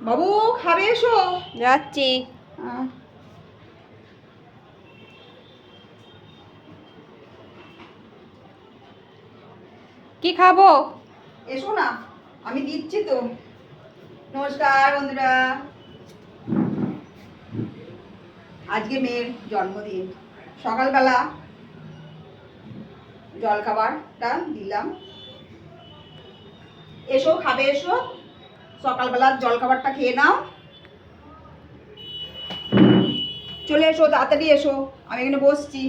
বাবু খাবে এসো। যাচ্ছি। কি খাবো? এসো না, আমি দিচ্ছি তো। নমস্কার বন্ধুরা, আজকে মেয়ের জন্মদিন। সকালবেলা জলখাবারটা দিলাম। এসো খাবে এসো, সকালবেলার জলখাবারটা খেয়ে নাও। চলে এসো, তাড়াতাড়ি এসো, আমি এখানে বসছি।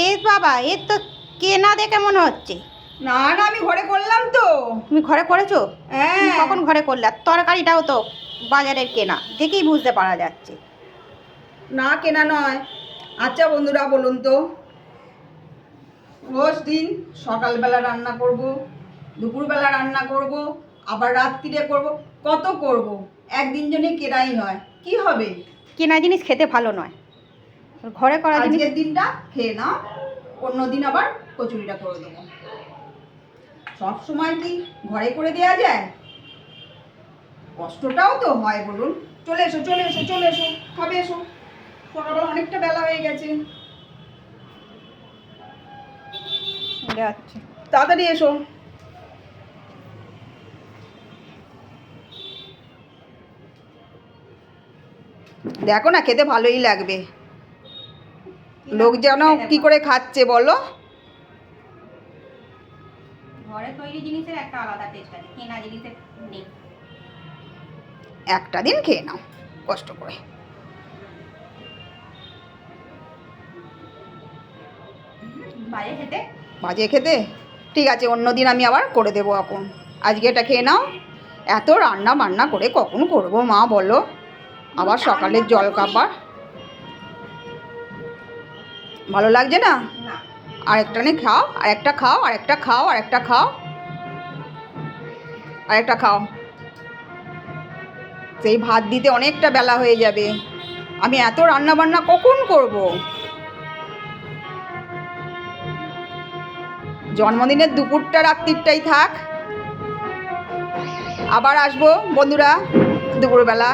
এ বাবা, এ তো কেনা দেখে মনে হচ্ছে। না না, আমি ঘরে করলাম তো। তুমি ঘরে করেছো? হ্যাঁ। কখন ঘরে করলে? আর তরকারিটাও তো বাজারের কেনা, দেখেই বুঝতে পারা যাচ্ছে। না কেনা নয়। আচ্ছা বন্ধুরা বলুন তো, রোজ দিন সকালবেলা রান্না করব, দুপুরবেলা রান্না করব, আবার রাত্রিরে করব, কত করব? একদিন জন্য কেনাই হয়, কি হবে? কেনা জিনিস খেতে ভালো নয়, ঘরে করা জিনিস। আজকের দিনটা খেয়ে নাও, অন্য দিন আবার কচুরিটা করে দেবো। সব সময় কি ঘরে করে দেওয়া যায়? কষ্টটাও তো হয় বলুন। চলে এসো চলে এসো চলে এসো, খাবে এসো, সকালবেলা অনেকটা বেলা হয়ে গেছে। যাচ্ছে। তাড়াতাড়ি এসো। দেখো না, খেতে ভালোই লাগবে। লোক যেন কি করে খাচ্ছে বলো। ঘরে তৈরি জিনিসের একটা আলাদা টেস্ট আছে, কেনা জিনিসের নেই। একটা দিন খেয়ে নাও কষ্ট করে। বাইরে খেতে বাজে খেতে? ঠিক আছে, অন্য দিন আমি আবার করে দেবো। এখন আজকে এটা খেয়ে নাও। এত রান্না বান্না করে কখন করবো মা বলো? আবার সকালের জলখাবার ভালো লাগছে না? না। আরেকটা নে খাও, আরেকটা খাও, আরেকটা খাও, আরেকটা খাও, আরেকটা খাও। সেই ভাত দিতে অনেকটা বেলা হয়ে যাবে। আমি এত রান্না বান্না কখন করব? জন্মদিনের দুপুরটা রাত্রিরটাই থাক, আবার আসবো বন্ধুরা দুপুরবেলা।